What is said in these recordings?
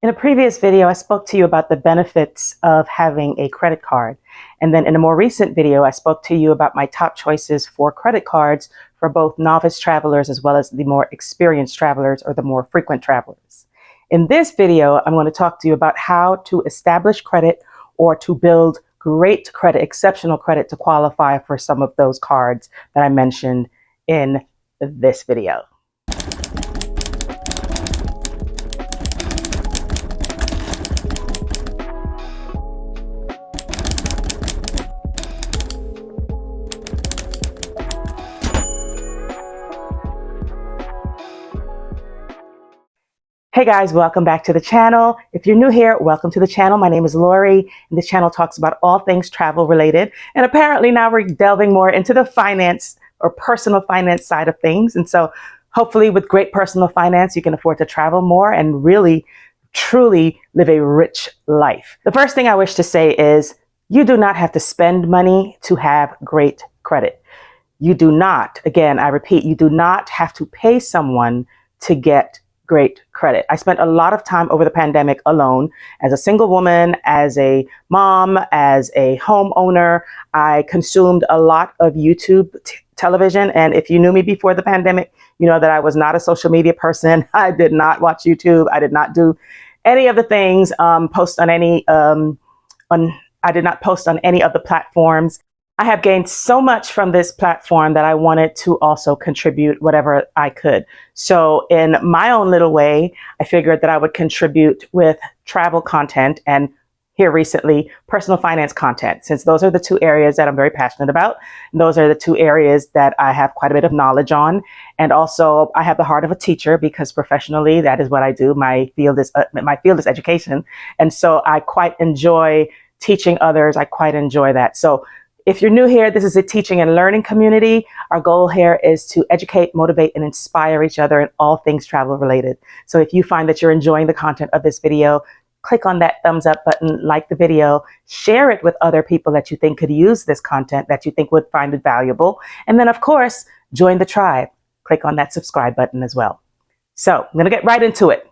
In a previous video, I spoke to you about the benefits of having a credit card. And then in a more recent video, I spoke to you about my top choices for credit cards for both novice travelers as well as the more experienced travelers or the more frequent travelers. In this video, I'm going to talk to you about how to establish credit or to build great credit, exceptional credit to qualify for some of those cards that I mentioned in this video. Hey guys, welcome back to the channel. If you're new here, welcome to the channel. My name is Lori, and this channel talks about all things travel related. And apparently now we're delving more into the finance or personal finance side of things. And so hopefully with great personal finance, you can afford to travel more and really, truly live a rich life. The first thing I wish to say is you do not have to spend money to have great credit. You do not, again, I repeat, you do not have to pay someone to get great credit. I spent a lot of time over the pandemic alone as a single woman, as a mom, as a homeowner. I consumed a lot of YouTube television. And if you knew me before the pandemic, you know that I was not a social media person. I did not watch YouTube. I did not do any of the things, I did not post on any of the platforms. I have gained so much from this platform that I wanted to also contribute whatever I could. So in my own little way, I figured that I would contribute with travel content and here recently, personal finance content, since those are the two areas that I'm very passionate about. And those are the two areas that I have quite a bit of knowledge on. And also I have the heart of a teacher because professionally, that is what I do. My field is education. And so I quite enjoy teaching others. I quite enjoy that. So if you're new here, this is a teaching and learning community. Our goal here is to educate, motivate, and inspire each other in all things travel related. So if you find that you're enjoying the content of this video, click on that thumbs up button, like the video, share it with other people that you think could use this content, that you think would find it valuable. And then of course, join the tribe. Click on that subscribe button as well. So I'm gonna get right into it.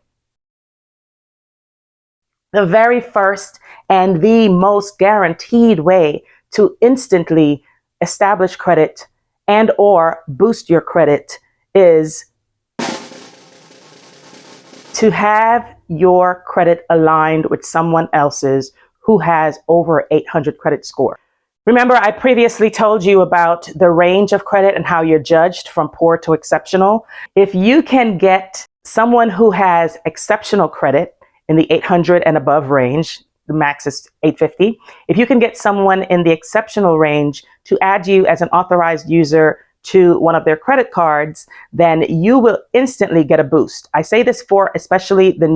The very first and the most guaranteed way to instantly establish credit and or boost your credit is to have your credit aligned with someone else's who has over 800 credit score. Remember, I previously told you about the range of credit and how you're judged from poor to exceptional. If you can get someone who has exceptional credit in the 800 and above range, the max is 850. If you can get someone in the exceptional range to add you as an authorized user to one of their credit cards, then you will instantly get a boost. I say this for especially the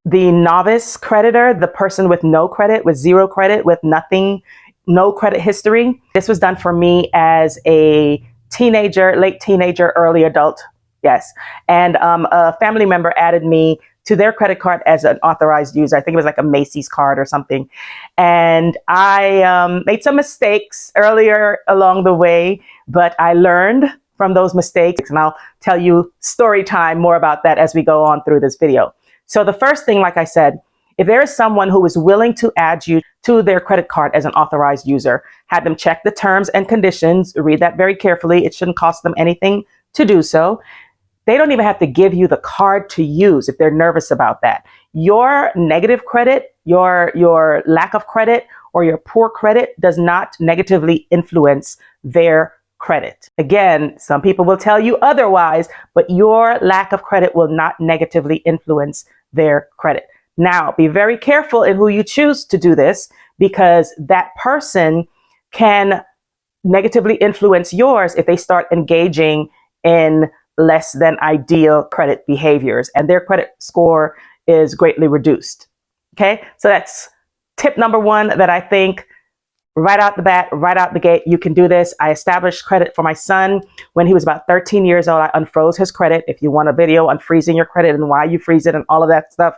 novice creditor, the person with no credit, with zero credit, with nothing, no credit history. This was done for me as a teenager, late teenager, early adult. Yes. And a family member added me to their credit card as an authorized user. I think it was like a Macy's card or something. And I made some mistakes earlier along the way, but I learned from those mistakes. And I'll tell you story time more about that as we go on through this video. So the first thing, like I said, if there is someone who is willing to add you to their credit card as an authorized user, have them check the terms and conditions, read that very carefully. It shouldn't cost them anything to do so. They don't even have to give you the card to use if they're nervous about that. Your negative credit, your lack of credit, or your poor credit does not negatively influence their credit. Again, some people will tell you otherwise, but your lack of credit will not negatively influence their credit. Now, be very careful in who you choose to do this because that person can negatively influence yours if they start engaging in less than ideal credit behaviors and their credit score is greatly reduced. Okay, so that's tip number one that I think right out the bat, right out the gate, you can do this. I established credit for my son when he was about 13 years old. I unfroze his credit. If you want a video on freezing your credit and why you freeze it and all of that stuff,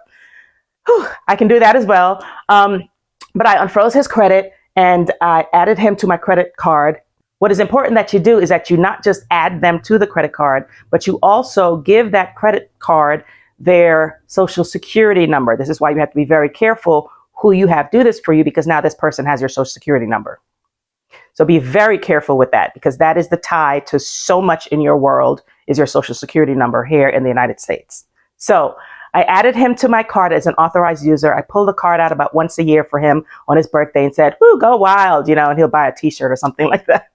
I can do that as well. But I unfroze his credit and I added him to my credit card. What is important that you do is that you not just add them to the credit card, but you also give that credit card their social security number. This is why you have to be very careful who you have do this for you, because now this person has your social security number. So be very careful with that, because that is the tie to so much in your world, is your social security number here in the United States. So I added him to my card as an authorized user. I pull the card out about once a year for him on his birthday and said, "Woo, go wild," and he'll buy a t-shirt or something like that.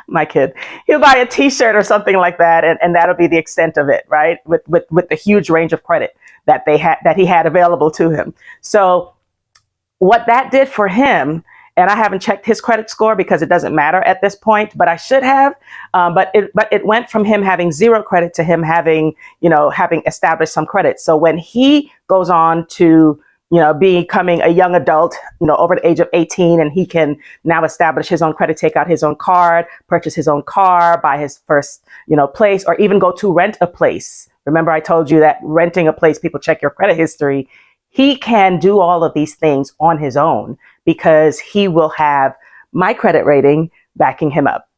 My kid, he'll buy a t-shirt or something like that. And that'll be the extent of it, right? With the huge range of credit that he had available to him. So what that did for him, and I haven't checked his credit score because it doesn't matter at this point, but I should have. But it went from him having 0 credit to him having established some credit. So when he goes on to becoming a young adult, over the age of 18, and he can now establish his own credit, take out his own card, purchase his own car, buy his first, place, or even go to rent a place. Remember, I told you that renting a place, people check your credit history. He can do all of these things on his own because he will have my credit rating backing him up.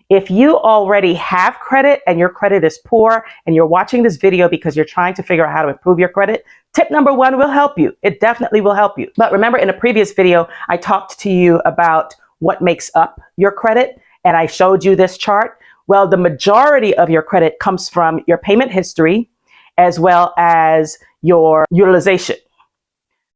If you already have credit and your credit is poor and you're watching this video because you're trying to figure out how to improve your credit, tip number 1 will help you. It definitely will help you. But remember, in a previous video, I talked to you about what makes up your credit, and I showed you this chart. Well, the majority of your credit comes from your payment history as well as your utilization.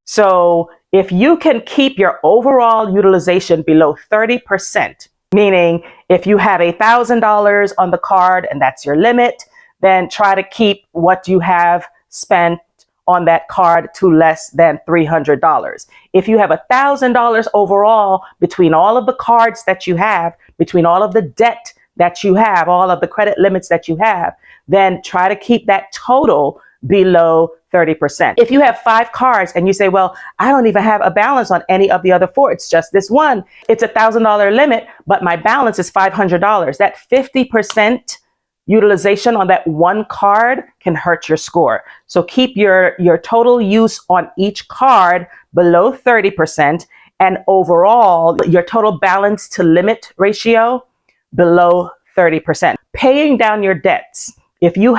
So if you can keep your overall utilization below 30%, meaning if you have $1,000 on the card and that's your limit, then try to keep what you have spent on that card to less than $300. If you have $1,000 overall between all of the cards that you have, between all of the debt that you have, all of the credit limits that you have, then try to keep that total below 30%. If you have 5 cards and you say, well, I don't even have a balance on any of the other 4, it's just this one, it's $1,000 limit, but my balance is $500. That 50% utilization on that one card can hurt your score. So keep your total use on each card below 30%, and overall your total balance to limit ratio below 30%. Paying down your debts. If you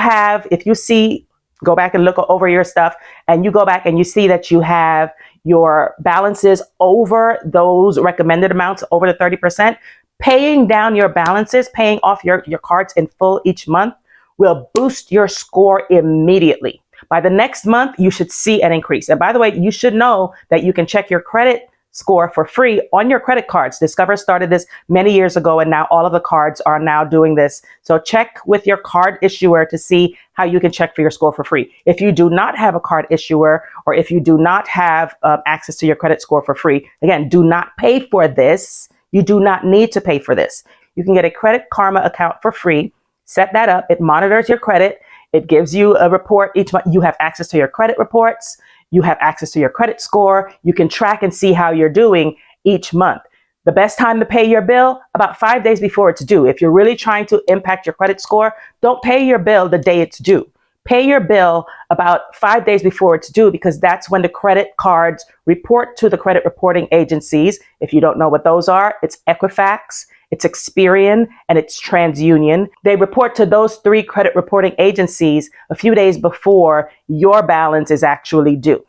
see, go back and look over your stuff, and you go back and you see that you have your balances over those recommended amounts, over the 30%, paying down your balances, paying off your cards in full each month will boost your score immediately. By the next month, you should see an increase. And by the way, you should know that you can check your credit score for free on your credit cards. Discover started this many years ago, and now all of the cards are now doing this. So check with your card issuer to see how you can check for your score for free. If you do not have a card issuer, or if you do not have access to your credit score for free, again, do not pay for this. You do not need to pay for this. You can get a Credit Karma account for free. Set that up. It monitors your credit. It gives you a report each month. You have access to your credit reports. You have access to your credit score. You can track and see how you're doing each month. The best time to pay your bill, about 5 days before it's due. If you're really trying to impact your credit score, don't pay your bill the day it's due. Pay your bill about 5 days before it's due, because that's when the credit cards report to the credit reporting agencies. If you don't know what those are, it's Equifax, it's Experian, and it's TransUnion. They report to those 3 credit reporting agencies a few days before your balance is actually due,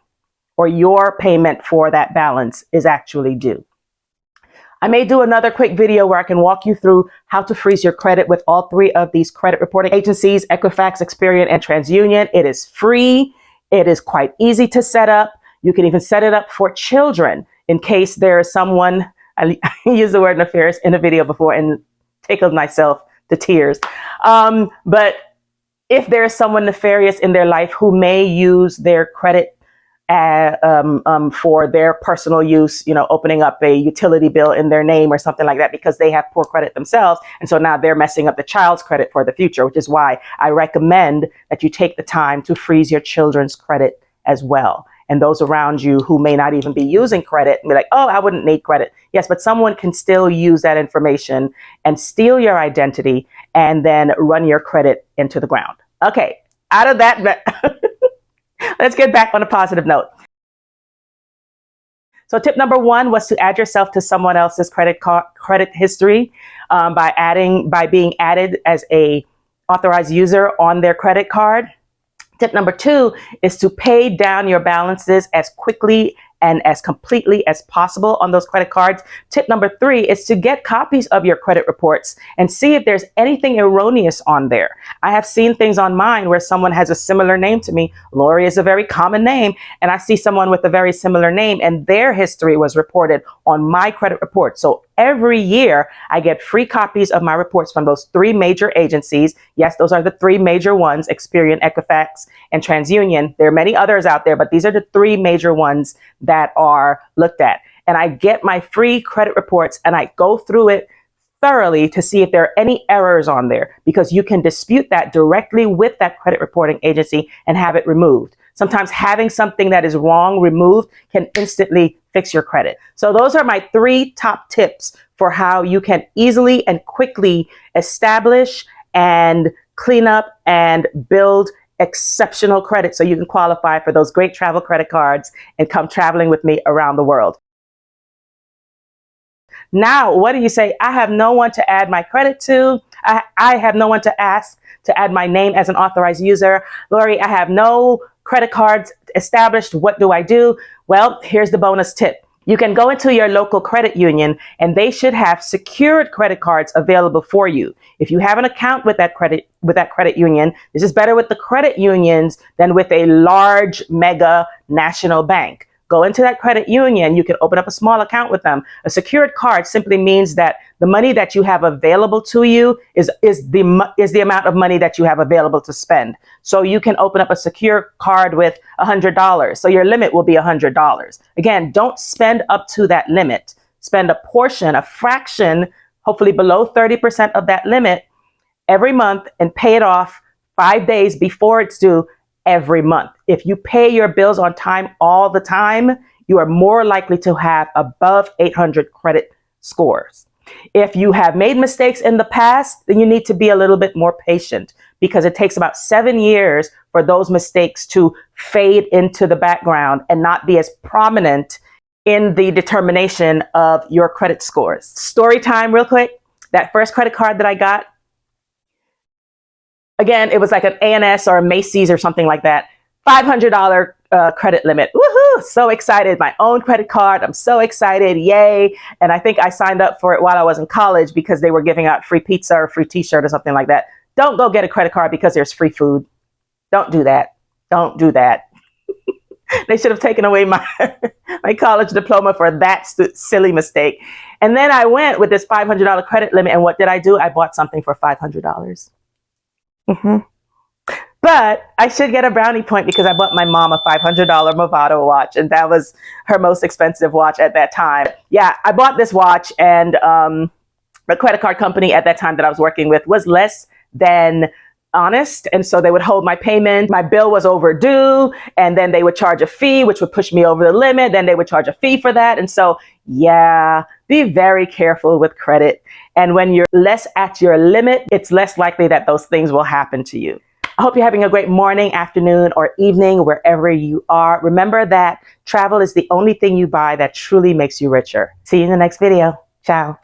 or your payment for that balance is actually due. I may do another quick video where I can walk you through how to freeze your credit with all 3 of these credit reporting agencies, Equifax, Experian, and TransUnion. It is free. It is quite easy to set up. You can even set it up for children in case there is someone, I used the word nefarious in a video before and tickled myself to tears. But if there is someone nefarious in their life who may use their credit for their personal use, opening up a utility bill in their name or something like that, because they have poor credit themselves. And so now they're messing up the child's credit for the future, which is why I recommend that you take the time to freeze your children's credit as well. And those around you who may not even be using credit and be like, oh, I wouldn't need credit. Yes, but someone can still use that information and steal your identity and then run your credit into the ground. Okay, out of that, let's get back on a positive note. So tip number 1 was to add yourself to someone else's credit history by being added as a authorized user on their credit card. Tip number 2 is to pay down your balances as quickly and as completely as possible on those credit cards. Tip number 3 is to get copies of your credit reports and see if there's anything erroneous on there. I have seen things on mine where someone has a similar name to me. Lori is a very common name, and I see someone with a very similar name and their history was reported on my credit report. So every year I get free copies of my reports from those 3 major agencies. Yes, those are the 3 major ones: Experian, Equifax, and TransUnion. There are many others out there, but these are the 3 major ones that are looked at. And I get my free credit reports and I go through it thoroughly to see if there are any errors on there, because you can dispute that directly with that credit reporting agency and have it removed. Sometimes having something that is wrong removed can instantly fix your credit. So those are my 3 top tips for how you can easily and quickly establish and clean up and build exceptional credit so you can qualify for those great travel credit cards and come traveling with me around the world. Now, what do you say? I have no one to add my credit to. I have no one to ask to add my name as an authorized user. Lori, I have no credit cards established. What do I do? Well, here's the bonus tip. You can go into your local credit union and they should have secured credit cards available for you. If you have an account with that credit union, this is better with the credit unions than with a large mega national bank. Go into that credit union. You can open up a small account with them. A secured card simply means that the money that you have available to you is the amount of money that you have available to spend. So you can open up a secure card with $100. So your limit will be $100. Again, don't spend up to that limit. Spend a portion, a fraction, hopefully below 30% of that limit every month, and pay it off 5 days before it's due every month. If you pay your bills on time all the time, you are more likely to have above 800 credit scores. If you have made mistakes in the past, then you need to be a little bit more patient, because it takes about 7 years for those mistakes to fade into the background and not be as prominent in the determination of your credit scores. Story time real quick. That first credit card that I got, again, it was like an A&S or a Macy's or something like that. $500 credit limit. Woohoo! So excited. My own credit card. I'm so excited. Yay. And I think I signed up for it while I was in college because they were giving out free pizza or free t-shirt or something like that. Don't go get a credit card because there's free food. Don't do that. Don't do that. They should have taken away my college diploma for that silly mistake. And then I went with this $500 credit limit. And what did I do? I bought something for $500. But I should get a brownie point because I bought my mom a $500 Movado watch, and that was her most expensive watch at that time. Yeah, I bought this watch, and the credit card company at that time that I was working with was less than honest, and so they would hold my payment. My bill was overdue, and then they would charge a fee, which would push me over the limit. Then they would charge a fee for that. And so, yeah, be very careful with credit. And when you're less at your limit, it's less likely that those things will happen to you. I hope you're having a great morning, afternoon, or evening, wherever you are. Remember that travel is the only thing you buy that truly makes you richer. See you in the next video. Ciao.